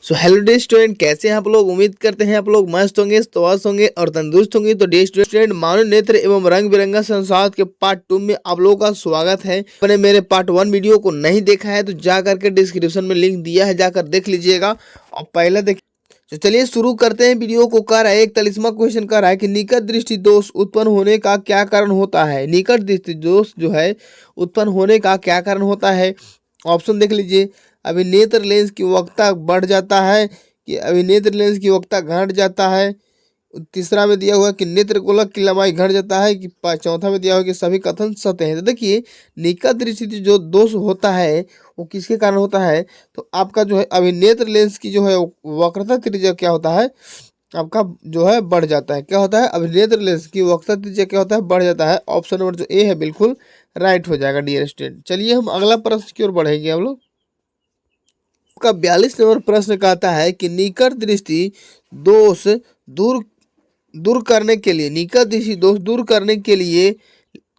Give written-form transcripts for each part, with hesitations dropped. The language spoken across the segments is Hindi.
सो हेलो डे स्टूडेंट, कैसे हैं आप लोग। उम्मीद करते हैं आप लोग मस्त होंगे, स्वस्थ होंगे और तंदुरुस्त होंगे। तो डे स्टूडेंट, मानव नेत्र एवं रंग बिरंगा संसार के पार्ट 2 में आप लोगों का स्वागत है। मैंने मेरे पार्ट 1 वीडियो को नहीं देखा है तो जा करके डिस्क्रिप्शन में लिंक दिया है, जाकर देख लीजिएगा और पहले देख। तो चलिए शुरू करते हैं। वीडियो को कर रहा है, एक 41वां क्वेश्चन कर रहा है कि निकट दृष्टि दोष उत्पन्न होने का क्या कारण होता है। निकट दृष्टि दोष जो है उत्पन्न होने का क्या कारण होता है। ऑप्शन देख लीजिए। अभिनेत्र लेंस की वक्रता बढ़ जाता है कि अभिनेत्र लेंस की वक्रता घट जाता है। तीसरा में दिया हुआ कि नेत्र गोलक की लंबाई घट जाता है कि चौथा में दिया हुआ कि सभी कथन सत्य हैं। तो देखिए, निकट दृष्टि जो दोष होता है वो किसके कारण होता है। तो आपका जो है अभिनेत्र लेंस की जो है वक्रता त्रिज्या क्या होता है, आपका जो है बढ़ जाता है। क्या होता है, अभिनेत्र लेंस की वक्रता त्रिज्या क्या होता है, बढ़ जाता है। ऑप्शन नंबर जो ए है बिल्कुल राइट हो जाएगा डियर स्टूडेंट। चलिए हम अगला प्रश्न की ओर बढ़ेंगे हम लोग। का 42 नंबर प्रश्न कहता है कि निकट दृष्टि दोष दूर दूर करने के लिए, निकट दृष्टि दोष दूर करने के लिए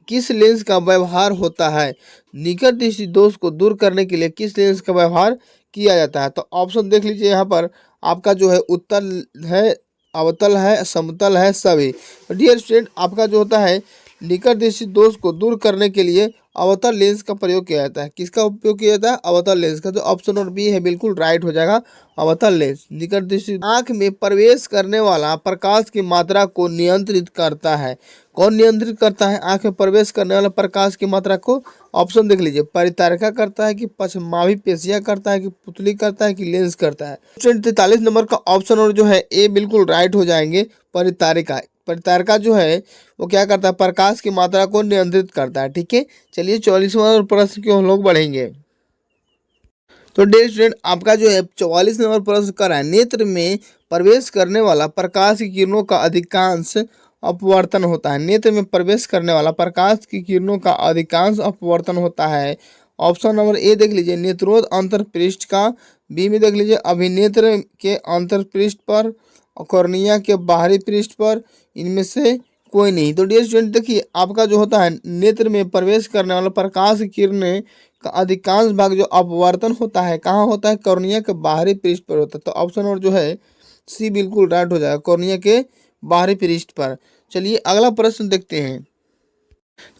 किस लेंस का व्यवहार होता है। निकट दृष्टि दोष को दूर करने के लिए किस लेंस का व्यवहार किया जाता है। तो ऑप्शन देख लीजिए। यहाँ पर आपका जो है उत्तल है, अवतल है, समतल है, सभी। डियर स्टूडेंट, आपका जो होता है निकट दृष्टि दोष को दूर करने के लिए अवतल लेंस का प्रयोग किया जाता है। किसका उपयोग किया जाता है, अवतल लेंस का। तो ऑप्शन नंबर बी है बिल्कुल राइट हो जाएगा, अवतल लेंस। निकट दृष्टि आंख में प्रवेश करने वाला प्रकाश की मात्रा को नियंत्रित करता है। कौन नियंत्रित करता है आंख में प्रवेश करने वाला प्रकाश की मात्रा को। ऑप्शन देख लीजिए। परितारिका करता है कि पश्चमाभी पेशियां करता है कि पुतली करता है कि लेंस करता है। 43 नंबर का ऑप्शन और जो है ए बिल्कुल राइट हो जाएंगे, परितारिका। परितारिका जो है वो क्या करता है, प्रकाश की मात्रा को नियंत्रित करता है। ठीक है, चलिए 44वां प्रश्न की हम लोग बढ़ेंगे। तो डियर स्टूडेंट, आपका जो है 44 नंबर प्रश्न कर रहा है नेत्र में प्रवेश करने वाला प्रकाश की किरणों का अधिकांश अपवर्तन होता है। नेत्र में प्रवेश करने वाला प्रकाश की किरणों का अधिकांश अपवर्तन होता है। ऑप्शन नंबर ए देख लीजिए, नेत्रोद अंतरपृष्ठ का। बी में देख लीजिए अभिनेत्र के अंतरपृष्ठ पर और कॉर्निया के बाहरी पृष्ठ पर, इनमें से कोई नहीं। तो डियर स्टूडेंट देखिए, आपका जो होता है नेत्र में प्रवेश करने वाला प्रकाश की किरणें का अधिकांश भाग जो अपवर्तन होता है कहाँ होता है, कॉर्निया के बाहरी पृष्ठ पर होता है। तो ऑप्शन और जो है सी बिल्कुल राइट हो जाएगा, कॉर्निया के बाहरी पृष्ठ पर। चलिए अगला प्रश्न देखते हैं।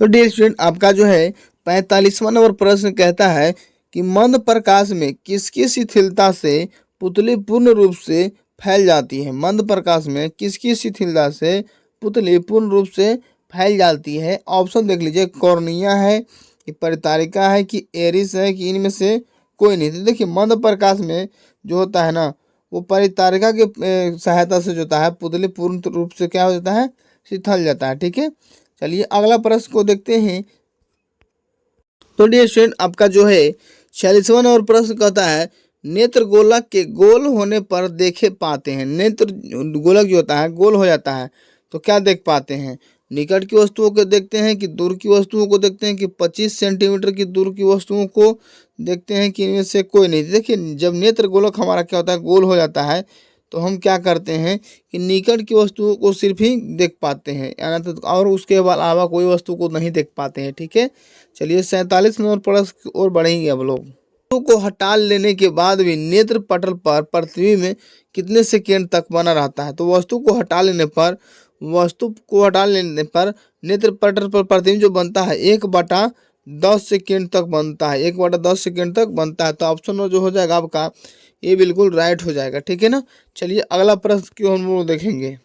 तो डियर स्टूडेंट, आपका जो है 45वां नंबर प्रश्न कहता है कि मंद प्रकाश में किसकी शिथिलता से पुतली पूर्ण रूप से फैल जाती है। मंद प्रकाश में किसकी शिथिलता से पुतली पूर्ण रूप से फैल जाती है। ऑप्शन देख लीजिए, कॉर्निया है कि परितारिका है कि एरिस है कि इनमें से कोई नहीं। तो देखिए, मंद प्रकाश में जो होता है ना वो परितारिका के सहायता से जो होता है पुतली पूर्ण रूप से क्या हो जाता है, शिथिल जाता है। ठीक है, चलिए अगला प्रश्न को देखते हैं। तो डियर स्टूडेंट, आपका जो है 46वां नंबर प्रश्न कहता है नेत्र गोलक के गोल होने पर देखे पाते हैं। नेत्र गोलक जो होता है गोल हो जाता है तो क्या देख पाते हैं। निकट की वस्तुओं को देखते हैं कि दूर की वस्तुओं को देखते हैं कि 25 सेंटीमीटर की दूर की वस्तुओं को देखते हैं कि इनमें से कोई नहीं। देखिए, जब नेत्र गोलक हमारा क्या होता है, गोल हो जाता है तो हम क्या करते हैं कि निकट की वस्तुओं को सिर्फ ही देख पाते हैं, यानी तो और उसके अलावा कोई वस्तु को नहीं देख पाते हैं। ठीक है, चलिए 47 नंबर प्रश्न और बढ़ेंगे अब लोग। वस्तु को हटा लेने के बाद भी नेत्र पटल पर प्रतिबिंब में कितने सेकेंड तक बना रहता है। तो वस्तु को हटा लेने पर नेत्र पटल पर प्रतिबिंब जो बनता है 1/10 सेकेंड तक बनता है, 1/10 सेकेंड तक बनता है। तो ऑप्शन जो हो जाएगा आपका ये बिल्कुल राइट हो जाएगा। ठीक है ना, चलिए अगला प्रश्न क्यों हम लोग देखेंगे।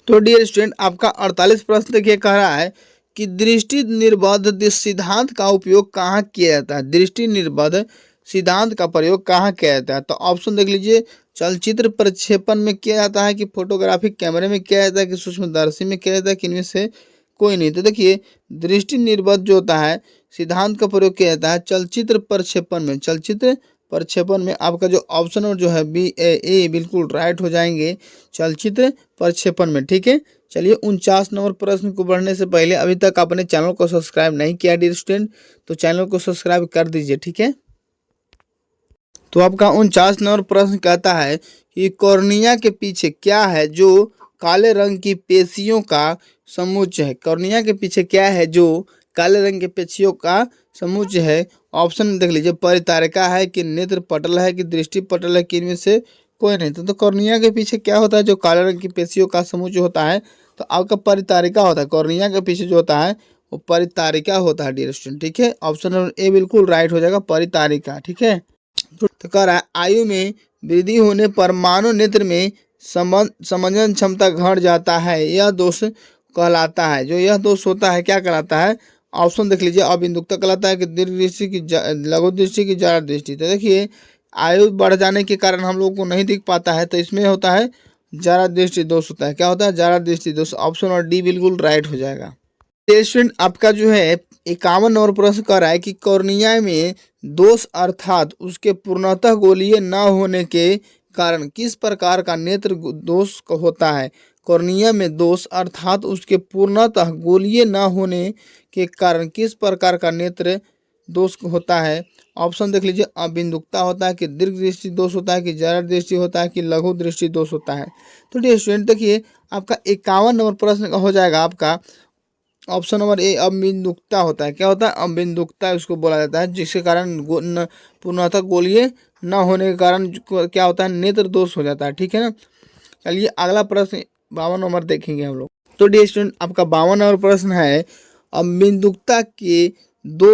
तो डियर स्टूडेंट, आपका 48 प्रश्न देखिए कह रहा है कि दृष्टि निर्बंध सिद्धांत का उपयोग कहाँ किया जाता है। दृष्टि निर्बंध सिद्धांत का प्रयोग कहाँ किया जाता है। तो ऑप्शन देख लीजिए, चलचित्र प्रक्षेपण में किया जाता है कि फोटोग्राफिक कैमरे में किया जाता है कि सूक्ष्मदर्शी में किया जाता है कि इनमें से कोई नहीं। तो देखिए, दृष्टि निर्बंध जो होता है सिद्धांत का प्रयोग किया जाता है चलचित्र प्रक्षेपण में। चलचित्र प्रक्षेपण में आपका जो ऑप्शन और जो है बी ए बिल्कुल राइट हो जाएंगे, चलचित्र प्रक्षेपण में। ठीक है, चलिए 49 नंबर प्रश्न को बढ़ने से पहले अभी तक आपने चैनल को सब्सक्राइब नहीं किया डियर स्टूडेंट तो चैनल को सब्सक्राइब कर दीजिए। ठीक है, तो आपका 49 नंबर प्रश्न कहता है कि कॉर्निया के पीछे क्या है जो काले रंग की पेशियों का समुच्चय है। कॉर्निया के पीछे क्या है जो काले रंग के पेशियों का समुच्चय है। ऑप्शन देख लीजिए, परितारिका है कि नेत्र पटल है कि दृष्टि पटल है कि इनमें से कोई नहीं। तो कॉर्निया के पीछे क्या होता है, जो काले रंग की पेशियों का समूह जो होता है, तो आपका परितारिका होता है। कॉर्निया के पीछे जो होता है वो परितारिका होता है डियर स्टूडेंट, ठीक है। ऑप्शन नंबर ए बिल्कुल राइट हो जाएगा, परितारिका, ठीक है। तो कह रहा है आयु में वृद्धि होने पर मानव नेत्र में समंजन क्षमता घट जाता है, यह दोष कहलाता है। जो यह दोष होता है क्या कहलाता है, ऑप्शन देख लीजिए। अबिंदुकता कहलाता है कि दीर्घ दृष्टि की, लघु दृष्टि की, जाड़ा दृष्टि। तो देखिए आयु बढ़ जाने के कारण हम लोगों को नहीं दिख पाता है, तो इसमें होता है जाड़ा दृष्टि दोष होता है। क्या होता है, जाड़ा दृष्टि दोष। ऑप्शन और डी बिल्कुल राइट हो जाएगा। स्टूडेंट आपका जो है 51 नंबर प्रश्न कर रहा है कि कॉर्निया में दोष अर्थात उसके पूर्णतः गोलीय न होने के कारण किस प्रकार का नेत्र दोष होता है। कॉर्निया में दोष अर्थात उसके पूर्णतः गोलीय न होने के कारण किस प्रकार का नेत्र दोष होता है। ऑप्शन देख लीजिए। अबिंदुकता होता है कि दीर्घ दृष्टि दोष होता है कि जाड़ा दृष्टि होता है कि लघु दृष्टि दोष होता है। तो डियर स्टूडेंट देखिए आपका 51 नंबर प्रश्न हो जाएगा आपका ऑप्शन नंबर ए, अबिंदुकता होता है। क्या होता है, अबिंदुकता उसको बोला जाता है, जिसके कारण पूर्णतः गोलीय न होने के कारण क्या होता है, नेत्र दोष हो जाता है, ठीक है ना। चलिए अगला प्रश्न 52 नंबर देखेंगे हम लोग। तो डियर स्टूडेंट आपका 52 नंबर प्रश्न है अबिंदुकता के दो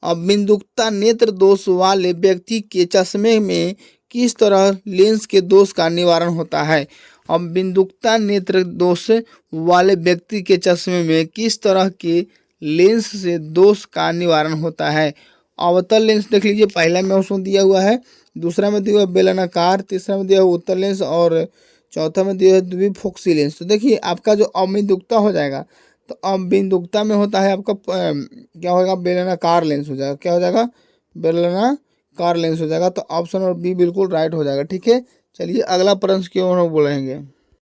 अबिंदुकता नेत्र दोष वाले व्यक्ति के चश्मे में किस तरह लेंस के दोष का निवारण होता है। अबिंदुकता नेत्र दोष वाले व्यक्ति के चश्मे में किस तरह के लेंस से दोष का निवारण होता है। अवतल लेंस देख लीजिए, पहला में उसमें दिया हुआ है, दूसरा में दिया हुआ बेलनाकार, तीसरा में दिया हुआ उत्तल लेंस और चौथा में दिया हुआ द्विफोक्सी लेंस। तो देखिए आपका जो अबिंदुकता हो जाएगा, तो अबिंदुकता में होता है आपका क्या होगा, बेलनाकार लेंस हो जाएगा। क्या हो जाएगा, बेलनाकार लेंस हो जाएगा। तो ऑप्शन और बी बिल्कुल राइट हो जाएगा, ठीक है। चलिए अगला प्रश्न क्यों हम बोलेंगे।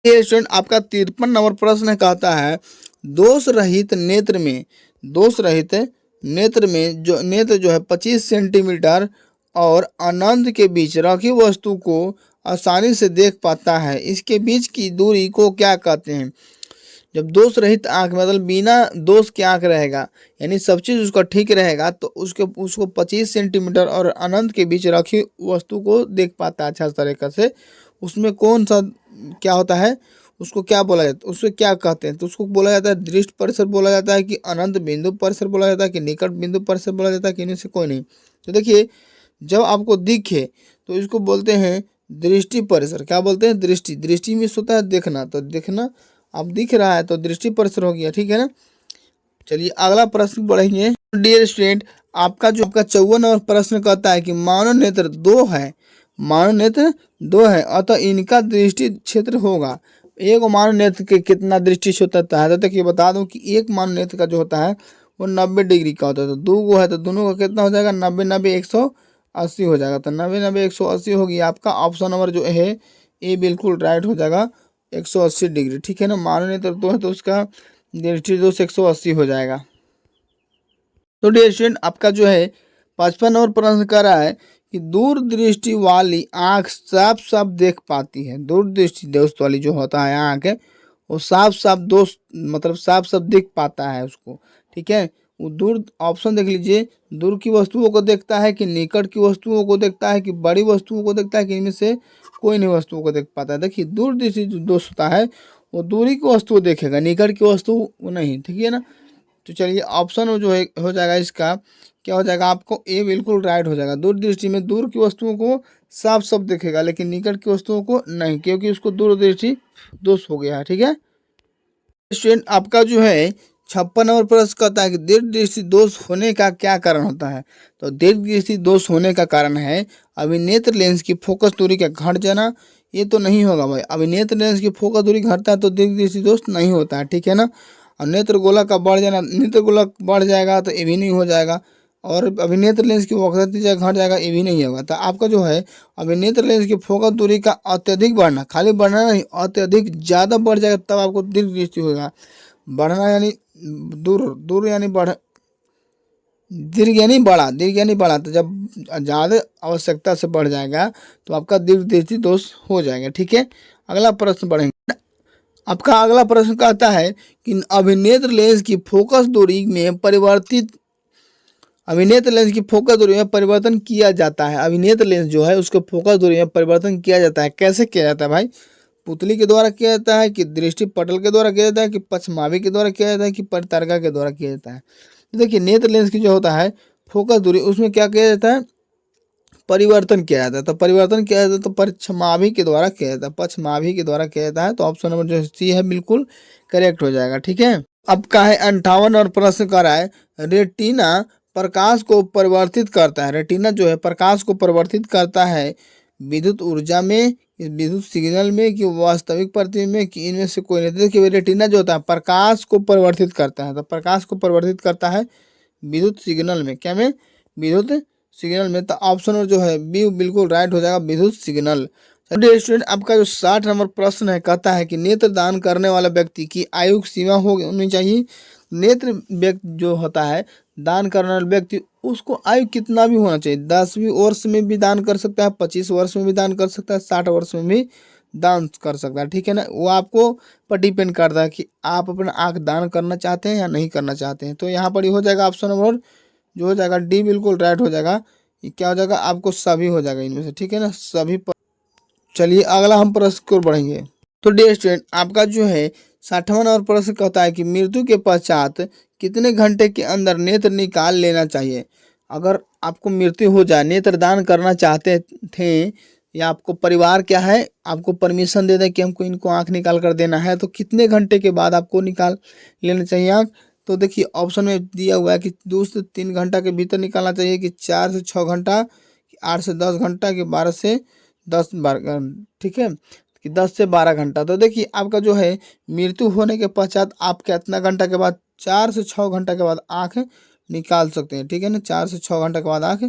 ये स्टूडेंट आपका 53 नंबर प्रश्न कहता है दोष रहित नेत्र में, दोष रहित नेत्र में जो नेत्र जो है 25 सेंटीमीटर और अनंत के बीच रखी वस्तु को आसानी से देख पाता है, इसके बीच की दूरी को क्या कहते हैं। जब दोष रहित आंख मतलब बिना दोष के आंख रहेगा, यानी सब चीज़ उसका ठीक रहेगा, तो उसको 25 सेंटीमीटर और अनंत के बीच रखी वस्तु को देख पाता है अच्छा तरीके से। उसमें कौन सा क्या होता है, उसको क्या बोला जाता है, उसको क्या कहते हैं। तो उसको बोला जाता है दृष्टि परिसर बोला जाता है कि अनंत बिंदु परिसर बोला जाता है कि निकट बिंदु परिसर बोला जाता है कि इनमें से कोई नहीं। तो देखिए जब आपको दिखे तो इसको बोलते हैं दृष्टि परिसर। क्या बोलते हैं, दृष्टि। दृष्टि में होता है देखना, तो देखना अब दिख रहा है तो दृष्टि परिसर हो गया, ठीक है ना। चलिए अगला प्रश्न बढ़ेंगे। डियर स्टूडेंट आपका जो आपका 54 नंबर प्रश्न कहता है कि मानव नेत्र दो है, मानव नेत्र दो है अतः इनका दृष्टि क्षेत्र होगा। एक मानव नेत्र के कितना दृष्टि क्षेत्र होता है, तो देखिए बता दूं कि एक मानव नेत्र का जो होता है वो 90 डिग्री का होता है। तो दो गो है तो दोनों का कितना हो जाएगा, 90 90 180 हो जाएगा। तो 90 90 180 होगी। आपका ऑप्शन नंबर जो है ए बिल्कुल राइट हो जाएगा, 180 डिग्री, ठीक है ना। मानव नेत्र दो है तो उसका दृष्टि दोष 180 हो जाएगा। तो डियर स्टूडेंट आपका जो है 55 नंबर प्रश्न कर रहा है कि दूरदृष्टि वाली आंख साफ साफ देख पाती है। दूरदृष्टि दोस्त वाली जो होता है आंख है वो साफ साफ दोस्त मतलब साफ साफ देख पाता है उसको, ठीक है। वो दूर ऑप्शन देख लीजिए, दूर की वस्तुओं को देखता है कि निकट की वस्तुओं को देखता है कि बड़ी वस्तुओं को देखता है कि इनमें से कोई नहीं वस्तुओं को देख पाता है। देखिए दूरदृष्टि जो दोस्त होता है वो दूरी की वस्तु देखेगा, निकट की वस्तु नहीं, ठीक है ना। तो चलिए ऑप्शन जो है हो जाएगा इसका क्या हो जाएगा, आपको ए बिल्कुल राइट हो जाएगा। दूरदृष्टि में दूर की वस्तुओं को साफ साफ देखेगा लेकिन निकट की वस्तुओं को नहीं, क्योंकि उसको दूरदृष्टि दोष हो गया है, ठीक है। स्टूडेंट आपका जो है 56 नंबर प्रश्न कहता है कि दीर्घ दृष्टि दोष होने का क्या कारण होता है। तो दीर्घ दृष्टि दोष होने का कारण है अभिनेत्र लेंस की फोकस दूरी का घट जाना। ये तो नहीं होगा भाई, अभिनेत्र लेंस की फोकस दूरी घटता है तो दीर्घ दृष्टि दोष नहीं होता है, ठीक है ना। और नेत्र गोला का बढ़ जाना, नेत्र गोला बढ़ जाएगा तो ये भी नहीं हो जाएगा। और अभिनेत्र लेंस की फोकस दूरी घट जाएगा, ये भी नहीं होगा। तो आपका जो है अभिनेत्र लेंस की फोकस दूरी का अत्यधिक बढ़ना, खाली बढ़ना नहीं अत्यधिक ज़्यादा बढ़ जाएगा तब आपको दीर्घ दृष्टि होगा। बढ़ना यानी दूर, दूर यानी बढ़, दीर्घ यानी बड़ा, दीर्घ यानी बड़ा। तो जब ज़्यादा आवश्यकता से बढ़ जाएगा तो आपका दीर्घ दृष्टि दोष हो जाएगा, ठीक है। अगला प्रश्न बढ़ेंगे। आपका अगला प्रश्न कहता है कि अभिनेत्र लेंस की फोकस दूरी में परिवर्तित अभिनेत्र लेंस की फोकस दूरी में परिवर्तन किया जाता है। अभिनेत्र लेंस जो है उसको फोकस दूरी में परिवर्तन किया जाता है। कैसे किया जाता है भाई? पुतली के द्वारा किया जाता है कि दृष्टि पटल के द्वारा किया जाता है कि पक्षमावी के द्वारा किया जाता है कि परितारिका के द्वारा किया जाता है? तो देखिए नेत्र लेंस की जो होता है फोकस दूरी, उसमें क्या किया जाता है? परिवर्तन किया जाता है। तो परिवर्तन किया जाता है तो पक्षमाभी के द्वारा किया जाता है, पक्षमाभी के द्वारा किया जाता है। तो ऑप्शन नंबर जो सी है बिल्कुल करेक्ट हो जाएगा। ठीक है। अब का है 58 और प्रश्न कर रहा है रेटिना प्रकाश को परिवर्तित करता है। रेटिना जो है प्रकाश को परिवर्तित करता है विद्युत ऊर्जा में, विद्युत सिग्नल में कि वास्तविक प्रतिबिंब में कि इनमें से कोई नहीं। तो देखिए रेटिना जो होता है प्रकाश को परिवर्तित करता है। तो प्रकाश को परिवर्तित करता है विद्युत सिग्नल में, क्या में? विद्युत सिग्नल में। तो ऑप्शन जो है बी बिल्कुल राइट हो जाएगा, विद्युत सिग्नल। चलिए स्टूडेंट आपका जो 60 नंबर प्रश्न है कहता है कि नेत्र दान करने वाला व्यक्ति की आयु सीमा होनी चाहिए। नेत्र व्यक्ति जो होता है दान करने वाला व्यक्ति उसको आयु कितना भी होना चाहिए। 10वीं वर्ष में भी दान कर सकता है, 25 वर्ष में भी दान कर सकता है, 60 वर्ष में भी दान कर सकता है। ठीक है ना। वो आपको पर डिपेंड करता है कि आप अपना आँख दान करना चाहते हैं या नहीं करना चाहते हैं। तो यहाँ पर ही हो जाएगा ऑप्शन नंबर जो हो जाएगा डी बिल्कुल राइट हो जाएगा। ये क्या हो जाएगा? आपको सभी हो जाएगा इनमें से। ठीक है ना, सभी पर। चलिए अगला हम प्रश्न की ओर बढ़ेंगे। तो डियर स्टूडेंट आपका जो है 60वां नंबर प्रश्न कहता है कि मृत्यु के पश्चात कितने घंटे के अंदर नेत्र निकाल लेना चाहिए। अगर आपको मृत्यु हो जाए, नेत्र दान करना चाहते थे या आपको परिवार क्या है आपको परमिशन दे दे कि हमको इनको आँख निकाल कर देना है, तो कितने घंटे के बाद आपको निकाल लेना चाहिए आँख? तो देखिए ऑप्शन में दिया हुआ है कि 2 से 3 घंटा के भीतर निकालना चाहिए, कि 4 से 6 घंटा, कि 8 से 10 घंटा, कि 12 से 10 ठीक है, कि 10 से 12 घंटा। तो देखिए आपका जो है मृत्यु होने के पश्चात आप कितना घंटा के बाद? 4 से 6 घंटा के बाद आँख निकाल सकते हैं। ठीक है ना, 4 से 6 घंटा के बाद आँख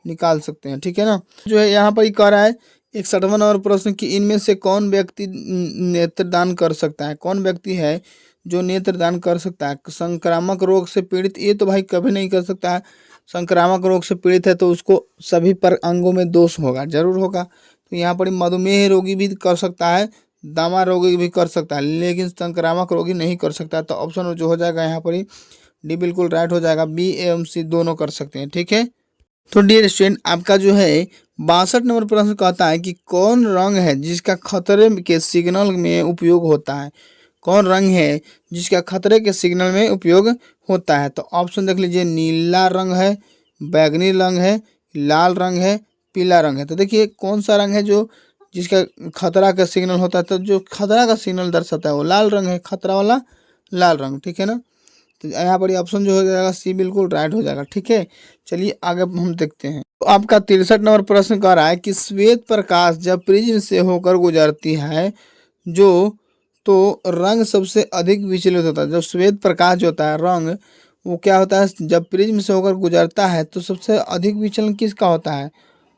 निकाल सकते हैं। ठीक है ना। जो है यहाँ पर ही कह रहा है 61वां नंबर प्रश्न कि इनमें से कौन व्यक्ति नेत्रदान कर सकता है? कौन व्यक्ति है जो नेत्रदान कर सकता है? संक्रामक रोग से पीड़ित, ये तो भाई कभी नहीं कर सकता है। संक्रामक रोग से पीड़ित है तो उसको सभी पर अंगों में दोष होगा, जरूर होगा। तो यहाँ पर मधुमेह रोगी भी कर सकता है, दमा रोगी भी कर सकता है, लेकिन संक्रामक रोगी नहीं कर सकता। तो ऑप्शन जो हो जाएगा यहाँ पर ही डी बिल्कुल राइट हो जाएगा, बी एवं सी दोनों कर सकते हैं। ठीक है। तो डियर स्टूडेंट आपका जो है 62 नंबर प्रश्न कहता है कि कौन रंग है जिसका खतरे के सिग्नल में उपयोग होता है? कौन रंग है जिसका खतरे के सिग्नल में उपयोग होता है? तो ऑप्शन देख लीजिए, नीला रंग है, बैगनी रंग है, लाल रंग है, पीला रंग है। तो देखिए कौन सा रंग है जो जिसका खतरा का सिग्नल होता है? तो जो खतरा का सिग्नल दर्शाता है वो लाल रंग है, खतरा वाला लाल रंग। ठीक है ना। तो यहाँ पर ऑप्शन जो हो जाएगा सी बिल्कुल राइट हो जाएगा। ठीक है। चलिए आगे हम देखते हैं। तो आपका 63 नंबर प्रश्न कह रहा है कि श्वेत प्रकाश जब प्रिज्म से होकर गुजरती है जो तो रंग सबसे अधिक विचलित होता है। जब श्वेत प्रकाश जो होता है रंग वो क्या होता है? जब प्रिज्म से होकर गुजरता है तो सबसे अधिक विचलन किसका होता है?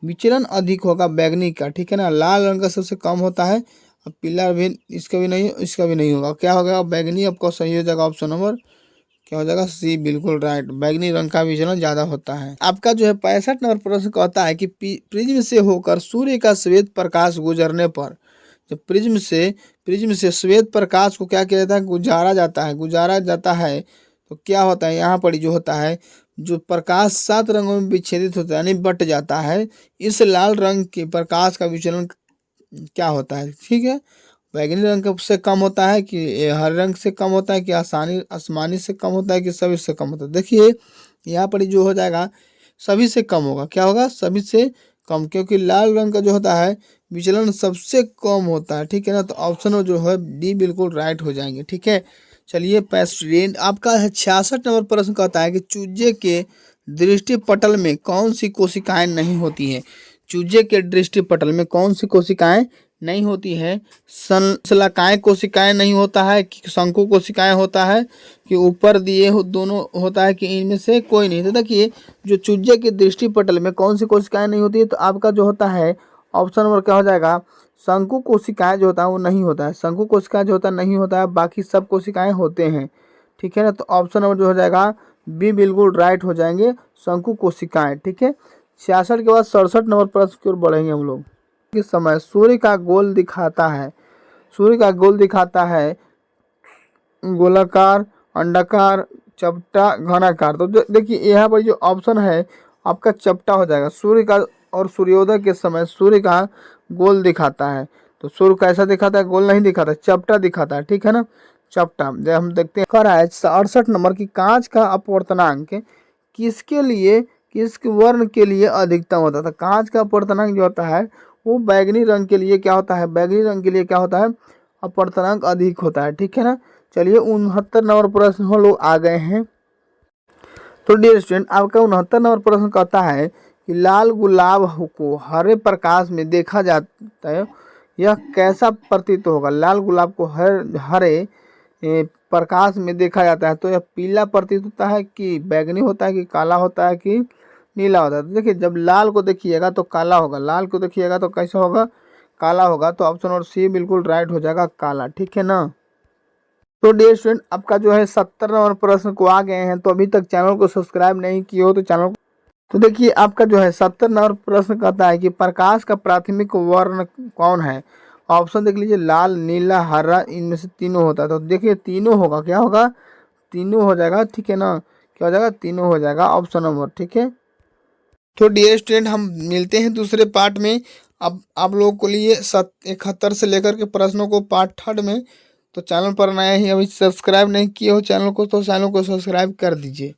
विचलन अधिक होगा बैगनी का। ठीक है ना। लाल रंग का सबसे कम होता है, अब पीला भी इसका भी नहीं, इसका भी नहीं होगा। क्या होगा? बैगनी आपका सही हो जाएगा। ऑप्शन नंबर क्या हो जाएगा? सी बिल्कुल राइट, बैगनी रंग का विचलन ज्यादा होता है। आपका जो है 65 नंबर प्रश्न कहता है कि प्रिज्म से होकर सूर्य का श्वेत प्रकाश गुजरने पर, जब प्रिज्म से श्वेत प्रकाश को क्या किया जाता है? गुजारा जाता है, गुजारा जाता है। तो क्या होता है यहाँ पर जो होता है जो प्रकाश 7 रंगों में विच्छेदित होता है यानी बट जाता है। इस लाल रंग के प्रकाश का विचलन क्या होता है? ठीक है। बैगनी रंग से कम होता है कि हरे रंग से कम होता है कि आसमानी से कम होता है कि सभी से कम होता है? देखिए यहाँ पर जो हो जाएगा सभी से कम होगा। क्या होगा? सभी से कम, क्योंकि लाल रंग का जो होता है विचलन सबसे कम होता है। ठीक है ना। तो ऑप्शन जो है डी बिल्कुल राइट हो जाएंगे। ठीक है। चलिए पेस्ट्रेंट आपका है 66 नंबर प्रश्न कहता है कि चूजे के दृष्टि पटल में कौन सी कोशिकाएं नहीं होती हैं? चूजे के दृष्टि पटल में कौन सी कोशिकाएं नहीं होती है? संशलाकाय कोशिकाएं नहीं होता है कि शंकु कोशिकाएं होता है कि ऊपर दिए दोनों होता है कि इनमें से कोई नहीं? तो देखिए जो चूजे के दृष्टि पटल में कौन सी कोशिकाएं नहीं होती है तो आपका जो होता है ऑप्शन नंबर क्या हो जाएगा? शंकु कोशिकाएं जो होता है वो नहीं होता है। शंकु कोशिकाएं जो होता है नहीं होता है, बाकी सब कोशिकाएं होते हैं। ठीक है ना। तो ऑप्शन नंबर जो हो जाएगा बी बिल्कुल राइट हो जाएंगे, शंकु कोशिकाएं। ठीक है। 66 के बाद 67 नंबर प्रश्न की ओर बढ़ेंगे हम लोग। किस समय सूर्य का गोल दिखाता है? सूर्य का गोल दिखाता है गोलाकार, अंडाकार, चपटा घनाकार। तो देखिए यहाँ पर जो ऑप्शन है आपका चपटा हो जाएगा। सूर्य का और सूर्योदय के समय सूर्य का गोल दिखाता है, तो सूर्य कैसा दिखाता है? गोल नहीं दिखाता, चपटा दिखाता है, ठीक है ना, चपटा। जब हम देखते हैं कर है 68 नंबर की, कांच का अपवर्तनांक किसके लिए, किस वर्ण के लिए अधिकतम होता था? कांच का अपवर्तनांक जो होता है वो बैगनी रंग के लिए क्या होता है? बैगनी रंग के लिए क्या होता है? अपवर्तनांक अधिक होता है, ठीक है ना। चलिए 69 नंबर प्रश्न हम लोग आ गए हैं। तो डियर स्टूडेंट, आपका 69 नंबर प्रश्न कहता है कि लाल गुलाब को हरे प्रकाश में देखा जाता है, यह कैसा प्रतीत होगा? लाल गुलाब को हरे प्रकाश में देखा जाता है तो यह पीला प्रतीत होता है कि बैगनी होता है कि काला होता है कि नीला होता है? तो देखिए जब लाल को देखिएगा तो काला होगा, लाल को देखिएगा तो कैसा होगा? काला होगा। तो ऑप्शन और सी बिल्कुल राइट हो जाएगा, काला, ठीक है ना। तो डियर स्टूडेंट, आपका जो है 70 नंबर प्रश्न को आ गए हैं। तो अभी तक चैनल को सब्सक्राइब नहीं किए हो तो चैनल, तो देखिए आपका जो है 70 नंबर प्रश्न कहता है कि प्रकाश का प्राथमिक वर्ण कौन है? ऑप्शन देख लीजिए, लाल, नीला, हरा, इनमें से तीनों होता है। तो देखिए तीनों होगा, क्या होगा? तीनों हो जाएगा, ठीक है ना। क्या हो जाएगा? तीनों हो जाएगा, ऑप्शन नंबर, ठीक है। तो डियर स्टूडेंट, हम मिलते हैं दूसरे पार्ट में। अब आप लोगों को लिए 71 से लेकर के प्रश्नों को पार्ट थर्ड में। तो चैनल पर नए ही अभी सब्सक्राइब नहीं किए हो चैनल को तो चैनल को सब्सक्राइब कर दीजिए।